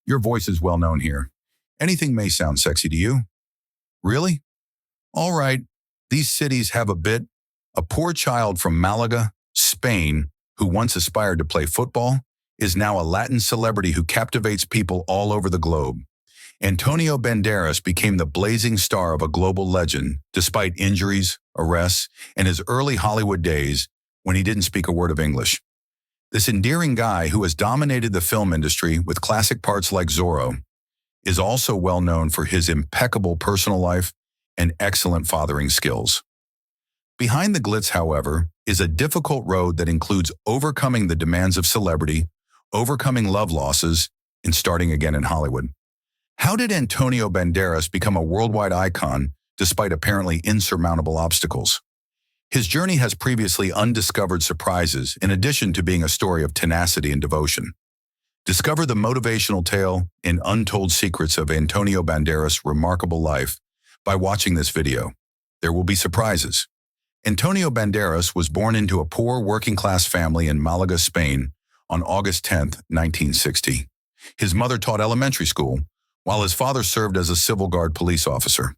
Your voice is well known here. Anything may sound sexy to you. Really? All right, these cities have a bit. A poor child from Malaga, Spain, who once aspired to play football, is now a Latin celebrity who captivates people all over the globe. Antonio Banderas became the blazing star of a global legend, despite injuries, arrests, and his early Hollywood days when he didn't speak a word of English. This endearing guy who has dominated the film industry with classic parts like Zorro is also well known for his impeccable personal life and excellent fathering skills. Behind the glitz, however, is a difficult road that includes overcoming the demands of celebrity, overcoming love losses, and starting again in Hollywood. How did Antonio Banderas become a worldwide icon despite apparently insurmountable obstacles? His journey has previously undiscovered surprises in addition to being a story of tenacity and devotion. Discover the motivational tale and untold secrets of Antonio Banderas' remarkable life by watching this video. There will be surprises. Antonio Banderas was born into a poor working-class family in Malaga, Spain on August 10, 1960. His mother taught elementary school, while his father served as a civil guard police officer.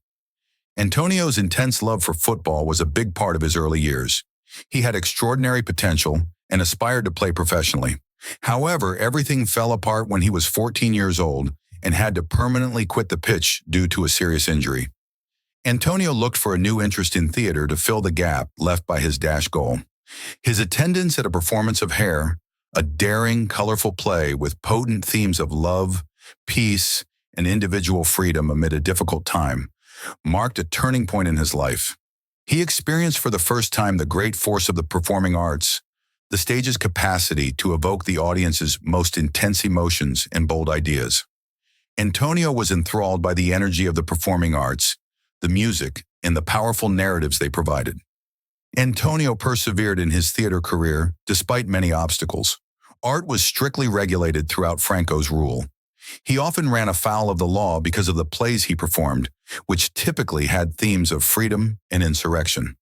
Antonio's intense love for football was a big part of his early years. He had extraordinary potential and aspired to play professionally. However, everything fell apart when he was 14 years old and had to permanently quit the pitch due to a serious injury. Antonio looked for a new interest in theater to fill the gap left by his dash goal. His attendance at a performance of Hair, a daring, colorful play with potent themes of love, peace, and individual freedom amid a difficult time, marked a turning point in his life. He experienced for the first time the great force of the performing arts, the stage's capacity to evoke the audience's most intense emotions and bold ideas. Antonio was enthralled by the energy of the performing arts, the music, and the powerful narratives they provided. Antonio persevered in his theater career despite many obstacles. Art was strictly regulated throughout Franco's rule. He often ran afoul of the law because of the plays he performed, which typically had themes of freedom and insurrection.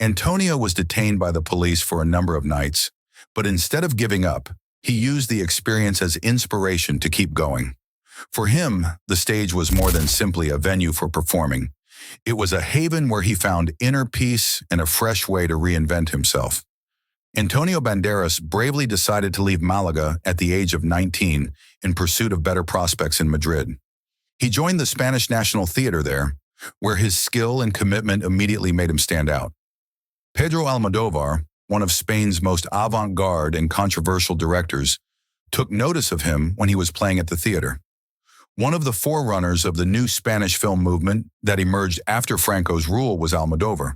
Antonio was detained by the police for a number of nights, but instead of giving up, he used the experience as inspiration to keep going. For him, the stage was more than simply a venue for performing. It was a haven where he found inner peace and a fresh way to reinvent himself. Antonio Banderas bravely decided to leave Malaga at the age of 19 in pursuit of better prospects in Madrid. He joined the Spanish National Theater there, where his skill and commitment immediately made him stand out. Pedro Almodóvar, one of Spain's most avant-garde and controversial directors, took notice of him when he was playing at the theater. One of the forerunners of the new Spanish film movement that emerged after Franco's rule was Almodóvar.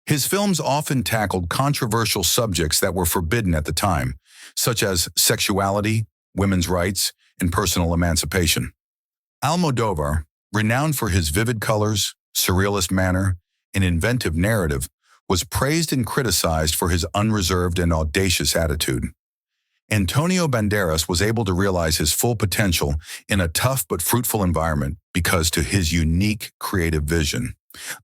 His films often tackled controversial subjects that were forbidden at the time, such as sexuality, women's rights, and personal emancipation. Almodóvar, renowned for his vivid colors, surrealist manner, and inventive narrative, was praised and criticized for his unreserved and audacious attitude. Antonio Banderas was able to realize his full potential in a tough but fruitful environment because to his unique creative vision.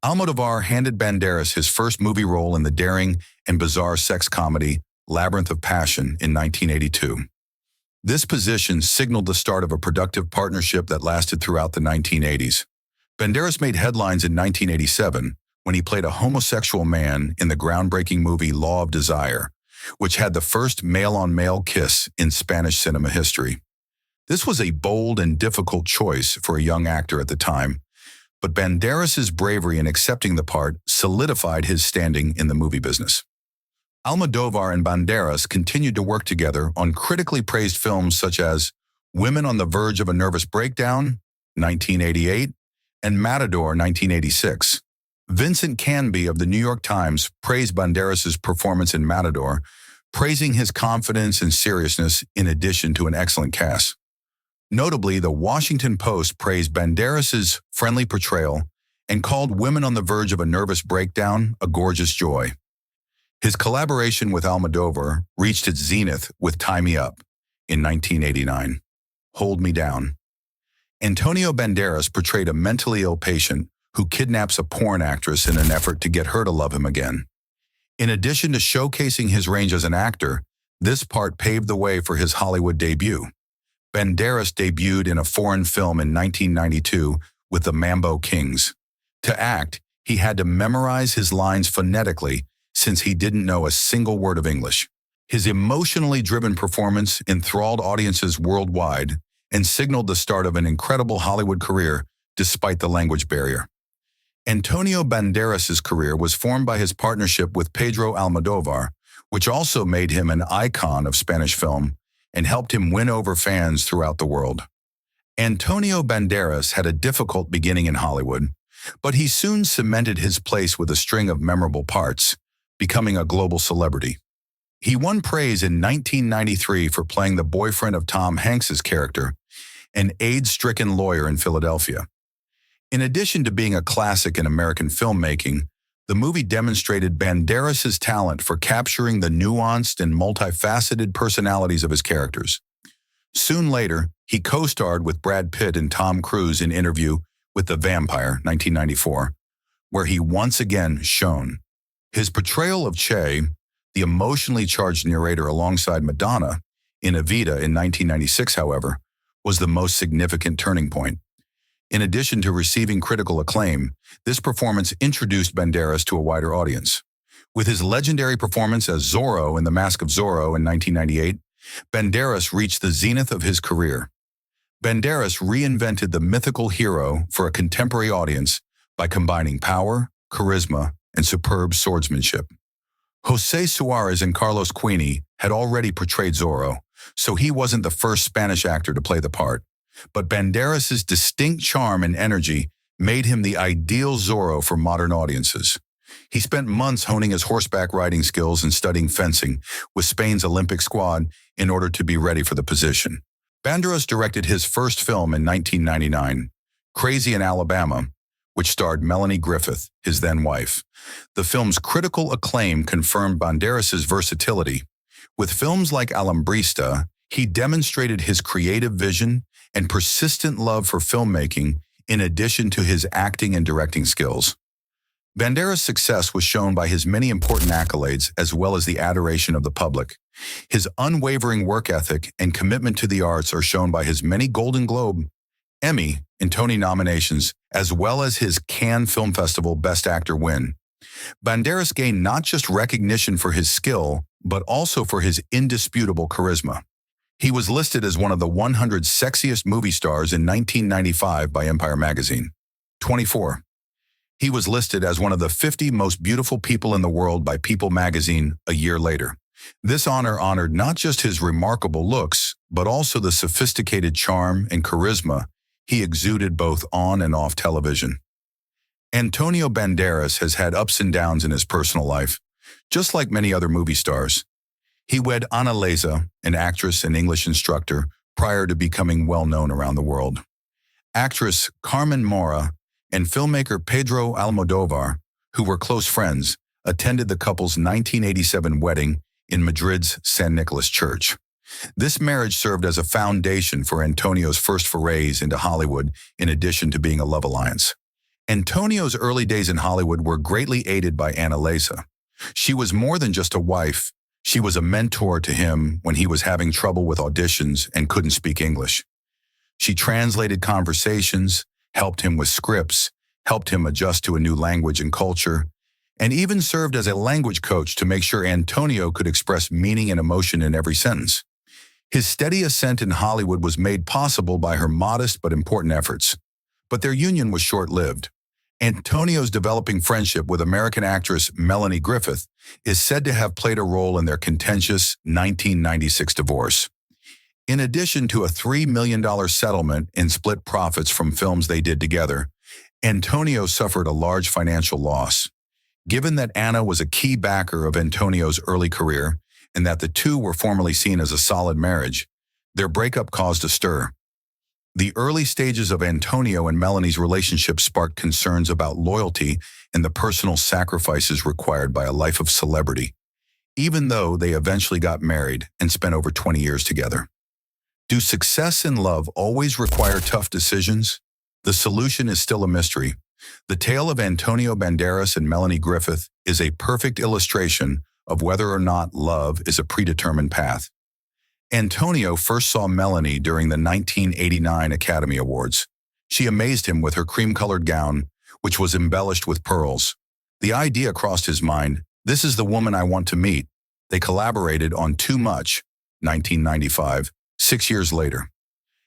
Almodóvar handed Banderas his first movie role in the daring and bizarre sex comedy Labyrinth of Passion in 1982. This position signaled the start of a productive partnership that lasted throughout the 1980s. Banderas made headlines in 1987 when he played a homosexual man in the groundbreaking movie Law of Desire, which had the first male-on-male kiss in Spanish cinema history. This was a bold and difficult choice for a young actor at the time, but Banderas' bravery in accepting the part solidified his standing in the movie business. Almodóvar and Banderas continued to work together on critically praised films such as Women on the Verge of a Nervous Breakdown, 1988, and Matador, 1986. Vincent Canby of the New York Times praised Banderas' performance in Matador, praising his confidence and seriousness in addition to an excellent cast. Notably, the Washington Post praised Banderas' friendly portrayal and called Women on the Verge of a Nervous Breakdown a gorgeous joy. His collaboration with Almodóvar reached its zenith with Tie Me Up in 1989. Hold Me Down. Antonio Banderas portrayed a mentally ill patient who kidnaps a porn actress in an effort to get her to love him again. In addition to showcasing his range as an actor, this part paved the way for his Hollywood debut. Banderas debuted in a foreign film in 1992 with the Mambo Kings. To act, he had to memorize his lines phonetically since he didn't know a single word of English. His emotionally driven performance enthralled audiences worldwide and signaled the start of an incredible Hollywood career despite the language barrier. Antonio Banderas' career was formed by his partnership with Pedro Almodovar, which also made him an icon of Spanish film and helped him win over fans throughout the world. Antonio Banderas had a difficult beginning in Hollywood, but he soon cemented his place with a string of memorable parts, becoming a global celebrity. He won praise in 1993 for playing the boyfriend of Tom Hanks's character, an AIDS-stricken lawyer in Philadelphia. In addition to being a classic in American filmmaking, the movie demonstrated Banderas' talent for capturing the nuanced and multifaceted personalities of his characters. Soon later, he co-starred with Brad Pitt and Tom Cruise in Interview with the Vampire, 1994, where he once again shone. His portrayal of Che, the emotionally charged narrator alongside Madonna, in Evita in 1996, however, was the most significant turning point. In addition to receiving critical acclaim, this performance introduced Banderas to a wider audience. With his legendary performance as Zorro in The Mask of Zorro in 1998, Banderas reached the zenith of his career. Banderas reinvented the mythical hero for a contemporary audience by combining power, charisma, and superb swordsmanship. José Suárez and Carlos Queenie had already portrayed Zorro, so he wasn't the first Spanish actor to play the part. But Banderas' distinct charm and energy made him the ideal Zorro for modern audiences. He spent months honing his horseback riding skills and studying fencing with Spain's Olympic squad in order to be ready for the position. Banderas directed his first film in 1999, Crazy in Alabama, which starred Melanie Griffith, his then-wife. The film's critical acclaim confirmed Banderas' versatility. With films like Alambrista, he demonstrated his creative vision and persistent love for filmmaking in addition to his acting and directing skills. Banderas' success was shown by his many important accolades as well as the adoration of the public. His unwavering work ethic and commitment to the arts are shown by his many Golden Globe, Emmy, and Tony nominations, as well as his Cannes Film Festival Best Actor win. Banderas gained not just recognition for his skill, but also for his indisputable charisma. He was listed as one of the 100 sexiest movie stars in 1995 by Empire magazine. 24. He was listed as one of the 50 most beautiful people in the world by People magazine a year later. This honor honored not just his remarkable looks, but also the sophisticated charm and charisma he exuded both on and off television. Antonio Banderas has had ups and downs in his personal life, just like many other movie stars. He wed Ana Leza, an actress and English instructor, prior to becoming well-known around the world. Actress Carmen Mora and filmmaker Pedro Almodovar, who were close friends, attended the couple's 1987 wedding in Madrid's San Nicolas Church. This marriage served as a foundation for Antonio's first forays into Hollywood, in addition to being a love alliance. Antonio's early days in Hollywood were greatly aided by Ana Leza. She was more than just a wife. She was a mentor to him when he was having trouble with auditions and couldn't speak English. She translated conversations, helped him with scripts, helped him adjust to a new language and culture, and even served as a language coach to make sure Antonio could express meaning and emotion in every sentence. His steady ascent in Hollywood was made possible by her modest but important efforts. But their union was short-lived. Antonio's developing friendship with American actress Melanie Griffith is said to have played a role in their contentious 1996 divorce. In addition to a $3 million settlement in split profits from films they did together, Antonio suffered a large financial loss. Given that Anna was a key backer of Antonio's early career and that the two were formerly seen as a solid marriage, their breakup caused a stir. The early stages of Antonio and Melanie's relationship sparked concerns about loyalty and the personal sacrifices required by a life of celebrity, even though they eventually got married and spent over 20 years together. Do success and love always require tough decisions? The solution is still a mystery. The tale of Antonio Banderas and Melanie Griffith is a perfect illustration of whether or not love is a predetermined path. Antonio first saw Melanie during the 1989 Academy Awards. She amazed him with her cream-colored gown, which was embellished with pearls. The idea crossed his mind, "This is the woman I want to meet." They collaborated on Too Much, 1995, 6 years later.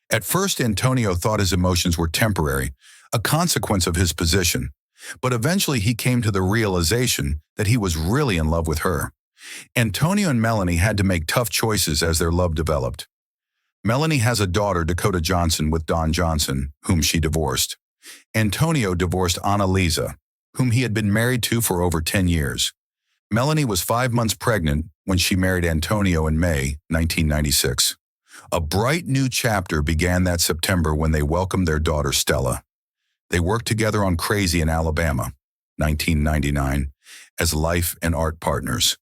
At first, Antonio thought his emotions were temporary, a consequence of his position, but eventually he came to the realization that he was really in love with her. Antonio and Melanie had to make tough choices as their love developed. Melanie has a daughter, Dakota Johnson, with Don Johnson, whom she divorced. Antonio divorced Annalisa, whom he had been married to for over 10 years. Melanie was 5 months pregnant when she married Antonio in May 1996. A bright new chapter began that September when they welcomed their daughter Stella. They worked together on Crazy in Alabama, 1999, as life and art partners.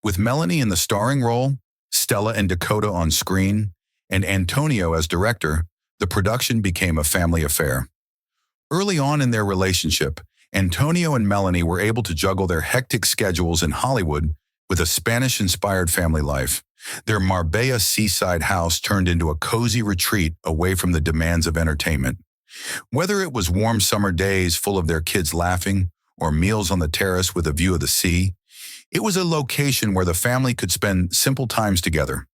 With Melanie in the starring role, Stella and Dakota on screen, and Antonio as director, the production became a family affair. Early on in their relationship, Antonio and Melanie were able to juggle their hectic schedules in Hollywood with a Spanish-inspired family life. Their Marbella seaside house turned into a cozy retreat away from the demands of entertainment. Whether it was warm summer days full of their kids laughing or meals on the terrace with a view of the sea, it was a location where the family could spend simple times together.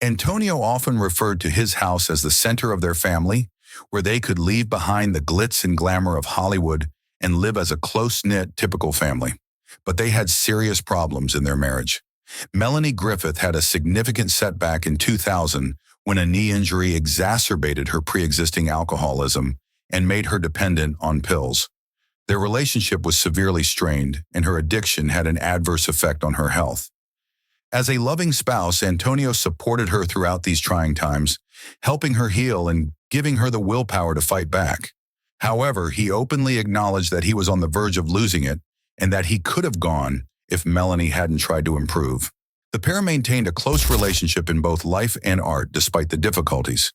Antonio often referred to his house as the center of their family, where they could leave behind the glitz and glamour of Hollywood and live as a close-knit, typical family. But they had serious problems in their marriage. Melanie Griffith had a significant setback in 2000 when a knee injury exacerbated her pre-existing alcoholism and made her dependent on pills. Their relationship was severely strained, and her addiction had an adverse effect on her health. As a loving spouse, Antonio supported her throughout these trying times, helping her heal and giving her the willpower to fight back. However, he openly acknowledged that he was on the verge of losing it and that he could have gone if Melanie hadn't tried to improve. The pair maintained a close relationship in both life and art despite the difficulties.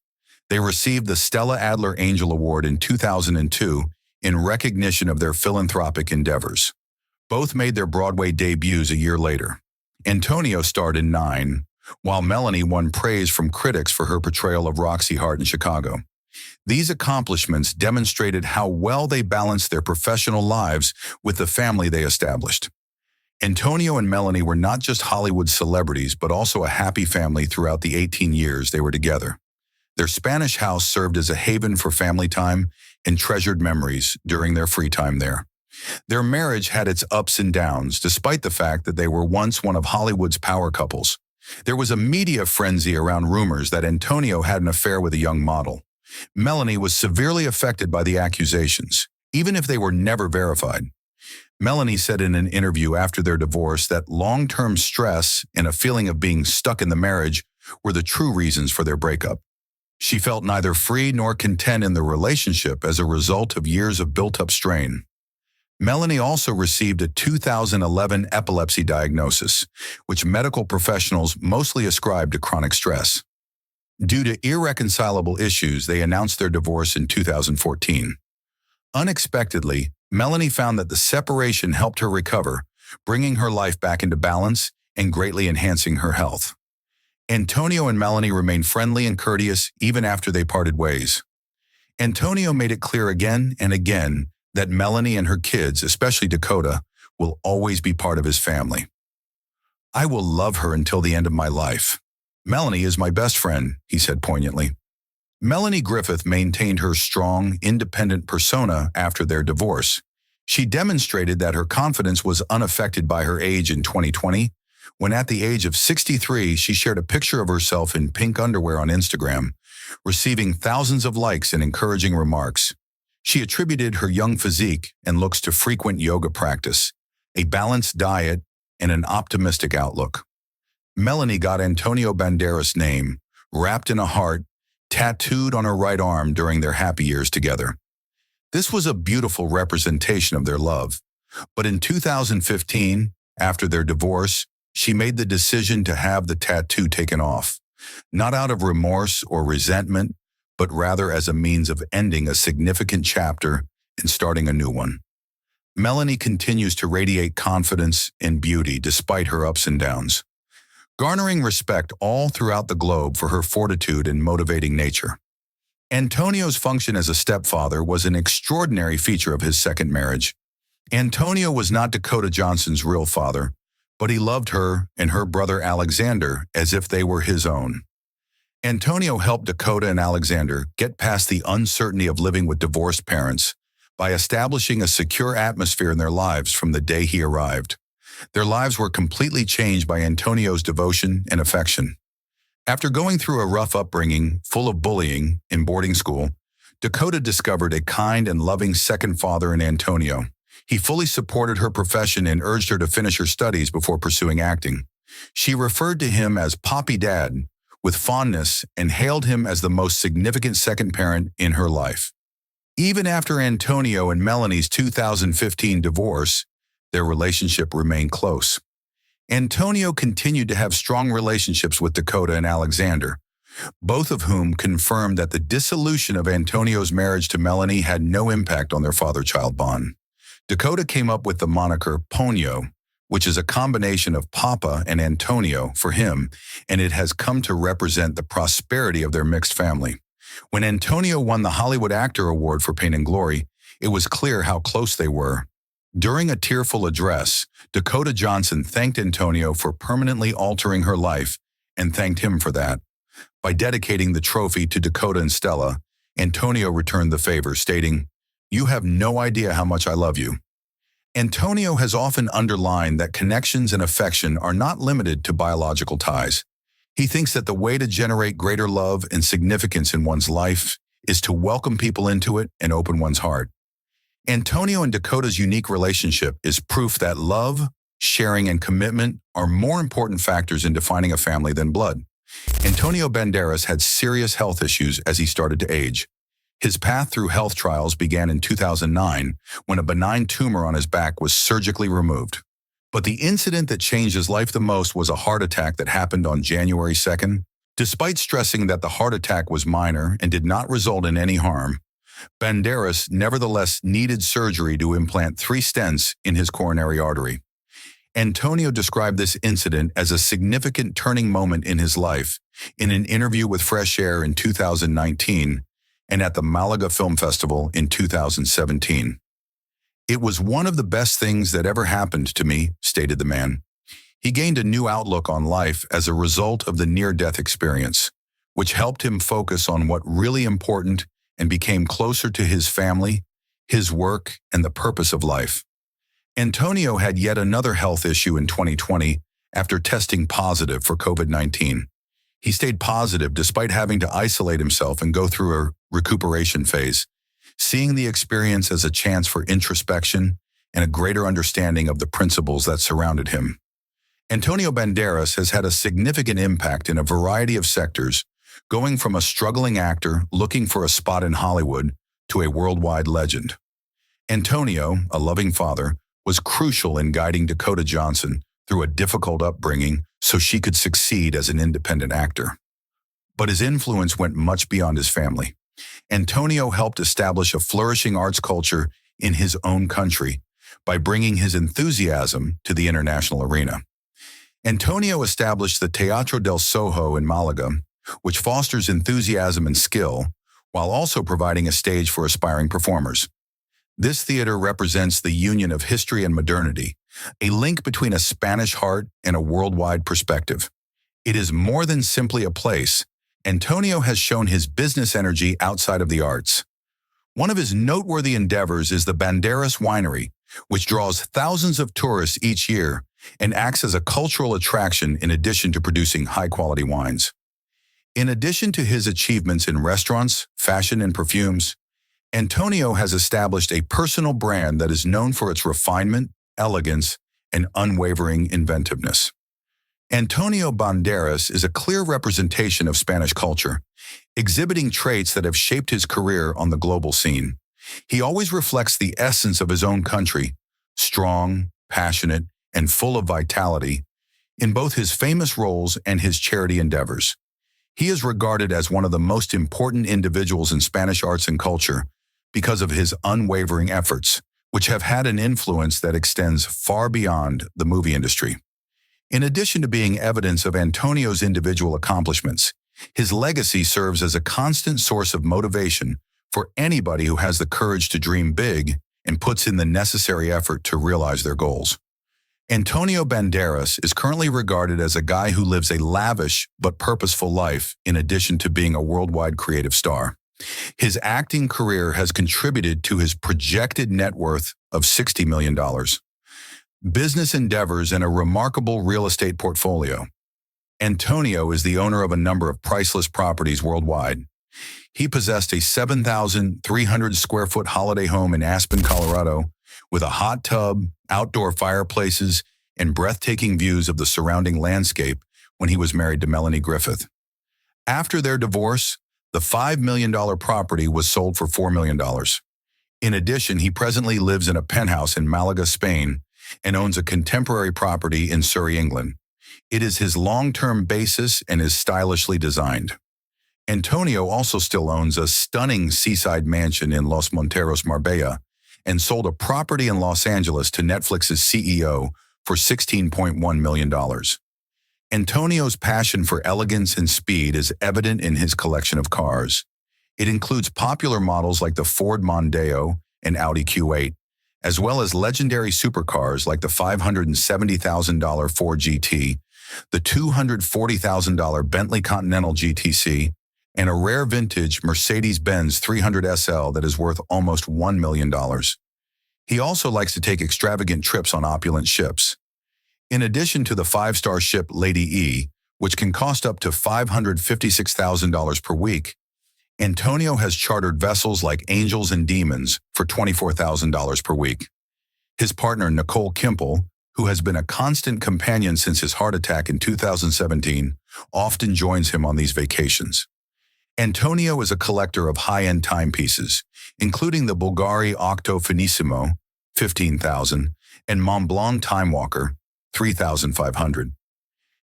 They received the Stella Adler Angel Award in 2002 in recognition of their philanthropic endeavors. Both made their Broadway debuts a year later. Antonio starred in 9, while Melanie won praise from critics for her portrayal of Roxy Hart in Chicago. These accomplishments demonstrated how well they balanced their professional lives with the family they established. Antonio and Melanie were not just Hollywood celebrities, but also a happy family throughout the 18 years they were together. Their Spanish house served as a haven for family time and treasured memories during their free time there. Their marriage had its ups and downs, despite the fact that they were once one of Hollywood's power couples. There was a media frenzy around rumors that Antonio had an affair with a young model. Melanie was severely affected by the accusations, even if they were never verified. Melanie said in an interview after their divorce that long-term stress and a feeling of being stuck in the marriage were the true reasons for their breakup. She felt neither free nor content in the relationship as a result of years of built-up strain. Melanie also received a 2011 epilepsy diagnosis, which medical professionals mostly ascribed to chronic stress. Due to irreconcilable issues, they announced their divorce in 2014. Unexpectedly, Melanie found that the separation helped her recover, bringing her life back into balance and greatly enhancing her health. Antonio and Melanie remained friendly and courteous even after they parted ways. Antonio made it clear again and again that Melanie and her kids, especially Dakota, will always be part of his family. "I will love her until the end of my life. Melanie is my best friend," he said poignantly. Melanie Griffith maintained her strong, independent persona after their divorce. She demonstrated that her confidence was unaffected by her age in 2020, when at the age of 63, she shared a picture of herself in pink underwear on Instagram, receiving thousands of likes and encouraging remarks. She attributed her young physique and looks to frequent yoga practice, a balanced diet, and an optimistic outlook. Melanie got Antonio Banderas' name, wrapped in a heart, tattooed on her right arm during their happy years together. This was a beautiful representation of their love. But in 2015, after their divorce, she made the decision to have the tattoo taken off, not out of remorse or resentment, but rather as a means of ending a significant chapter and starting a new one. Melanie continues to radiate confidence and beauty despite her ups and downs. garnering respect all throughout the globe for her fortitude and motivating nature. Antonio's function as a stepfather was an extraordinary feature of his second marriage. Antonio was not Dakota Johnson's real father, but he loved her and her brother Alexander as if they were his own. Antonio helped Dakota and Alexander get past the uncertainty of living with divorced parents by establishing a secure atmosphere in their lives from the day he arrived. Their lives were completely changed by Antonio's devotion and affection. After going through a rough upbringing full of bullying in boarding school, Dakota discovered a kind and loving second father in Antonio. He fully supported her profession and urged her to finish her studies before pursuing acting. She referred to him as Poppy Dad with fondness and hailed him as the most significant second parent in her life. Even after Antonio and Melanie's 2015 divorce, their relationship remained close. Antonio continued to have strong relationships with Dakota and Alexander, both of whom confirmed that the dissolution of Antonio's marriage to Melanie had no impact on their father-child bond. Dakota came up with the moniker Ponyo, which is a combination of Papa and Antonio for him, and it has come to represent the prosperity of their mixed family. When Antonio won the Hollywood Actor Award for Pain and Glory, it was clear how close they were. During a tearful address, Dakota Johnson thanked Antonio for permanently altering her life and thanked him for that. By dedicating the trophy to Dakota and Stella, Antonio returned the favor, stating, "You have no idea how much I love you." Antonio has often underlined that connections and affection are not limited to biological ties. He thinks that the way to generate greater love and significance in one's life is to welcome people into it and open one's heart. Antonio and Dakota's unique relationship is proof that love, sharing, and commitment are more important factors in defining a family than blood. Antonio Banderas had serious health issues as he started to age. His path through health trials began in 2009 when a benign tumor on his back was surgically removed. But the incident that changed his life the most was a heart attack that happened on January 2nd. Despite stressing that the heart attack was minor and did not result in any harm, Banderas nevertheless needed surgery to implant 3 stents in his coronary artery. Antonio described this incident as a significant turning moment in his life in an interview with Fresh Air in 2019 and at the Malaga Film Festival in 2017. "It was one of the best things that ever happened to me," stated the man. He gained a new outlook on life as a result of the near-death experience, which helped him focus on what really important and became closer to his family, his work, and the purpose of life. Antonio had yet another health issue in 2020 after testing positive for COVID-19. He stayed positive despite having to isolate himself and go through a recuperation phase, seeing the experience as a chance for introspection and a greater understanding of the principles that surrounded him. Antonio Banderas has had a significant impact in a variety of sectors, going from a struggling actor looking for a spot in Hollywood to a worldwide legend. Antonio, a loving father, was crucial in guiding Dakota Johnson through a difficult upbringing so she could succeed as an independent actor. But his influence went much beyond his family. Antonio helped establish a flourishing arts culture in his own country by bringing his enthusiasm to the international arena. Antonio established the Teatro del Soho in Malaga, which fosters enthusiasm and skill, while also providing a stage for aspiring performers. This theater represents the union of history and modernity, a link between a Spanish heart and a worldwide perspective. It is more than simply a place. Antonio has shown his business energy outside of the arts. One of his noteworthy endeavors is the Banderas Winery, which draws thousands of tourists each year and acts as a cultural attraction in addition to producing high-quality wines. In addition to his achievements in restaurants, fashion, and perfumes, Antonio has established a personal brand that is known for its refinement, elegance, and unwavering inventiveness. Antonio Banderas is a clear representation of Spanish culture, exhibiting traits that have shaped his career on the global scene. He always reflects the essence of his own country, strong, passionate, and full of vitality, in both his famous roles and his charity endeavors. He is regarded as one of the most important individuals in Spanish arts and culture because of his unwavering efforts, which have had an influence that extends far beyond the movie industry. In addition to being evidence of Antonio's individual accomplishments, his legacy serves as a constant source of motivation for anybody who has the courage to dream big and puts in the necessary effort to realize their goals. Antonio Banderas is currently regarded as a guy who lives a lavish but purposeful life in addition to being a worldwide creative star. His acting career has contributed to his projected net worth of $60 million, business endeavors, and a remarkable real estate portfolio. Antonio is the owner of a number of priceless properties worldwide. He possessed a 7,300 square foot holiday home in Aspen, Colorado, with a hot tub, outdoor fireplaces, and breathtaking views of the surrounding landscape when he was married to Melanie Griffith. After their divorce, the $5 million property was sold for $4 million. In addition, he presently lives in a penthouse in Malaga, Spain, and owns a contemporary property in Surrey, England. It is his long-term basis and is stylishly designed. Antonio also still owns a stunning seaside mansion in Los Monteros, Marbella, and sold a property in Los Angeles to Netflix's CEO for $16.1 million. Antonio's passion for elegance and speed is evident in his collection of cars. It includes popular models like the Ford Mondeo and Audi Q8, as well as legendary supercars like the $570,000 Ford GT, the $240,000 Bentley Continental GTC, and a rare vintage Mercedes-Benz 300 SL that is worth almost $1 million. He also likes to take extravagant trips on opulent ships. In addition to the five-star ship Lady E, which can cost up to $556,000 per week, Antonio has chartered vessels like Angels and Demons for $24,000 per week. His partner, Nicole Kimple, who has been a constant companion since his heart attack in 2017, often joins him on these vacations. Antonio is a collector of high-end timepieces, including the Bulgari Octo Finissimo, $15,000, and Mont Blanc Time Walker, $3,500.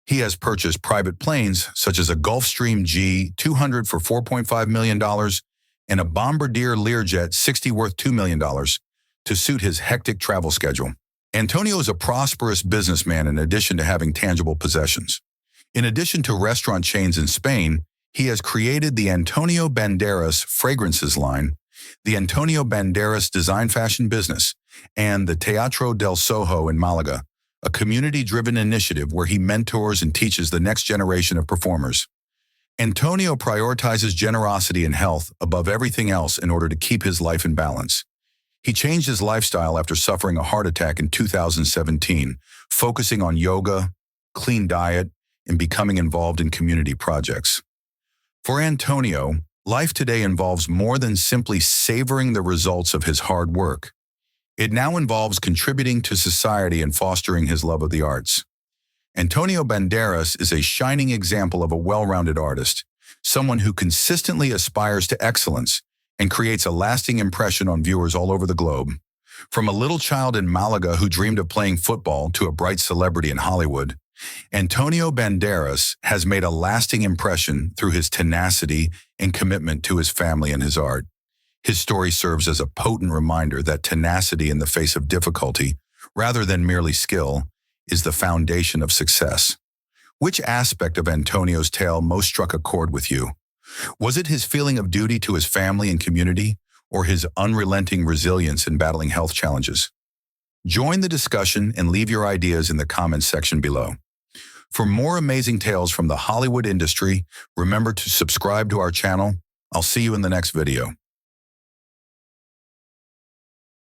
He has purchased private planes such as a Gulfstream G200 for $4.5 million and a Bombardier Learjet 60 worth $2 million to suit his hectic travel schedule. Antonio is a prosperous businessman in addition to having tangible possessions. In addition to restaurant chains in Spain, he has created the Antonio Banderas fragrances line, the Antonio Banderas design fashion business, and the Teatro del Soho in Malaga, a community-driven initiative where he mentors and teaches the next generation of performers. Antonio prioritizes generosity and health above everything else in order to keep his life in balance. He changed his lifestyle after suffering a heart attack in 2017, focusing on yoga, clean diet, and becoming involved in community projects. For Antonio, life today involves more than simply savoring the results of his hard work. It now involves contributing to society and fostering his love of the arts. Antonio Banderas is a shining example of a well-rounded artist, someone who consistently aspires to excellence and creates a lasting impression on viewers all over the globe. From a little child in Malaga who dreamed of playing football to a bright celebrity in Hollywood, Antonio Banderas has made a lasting impression through his tenacity and commitment to his family and his art. His story serves as a potent reminder that tenacity in the face of difficulty, rather than merely skill, is the foundation of success. Which aspect of Antonio's tale most struck a chord with you? Was it his feeling of duty to his family and community, or his unrelenting resilience in battling health challenges? Join the discussion and leave your ideas in the comments section below. For more amazing tales from the Hollywood industry, remember to subscribe to our channel. I'll see you in the next video.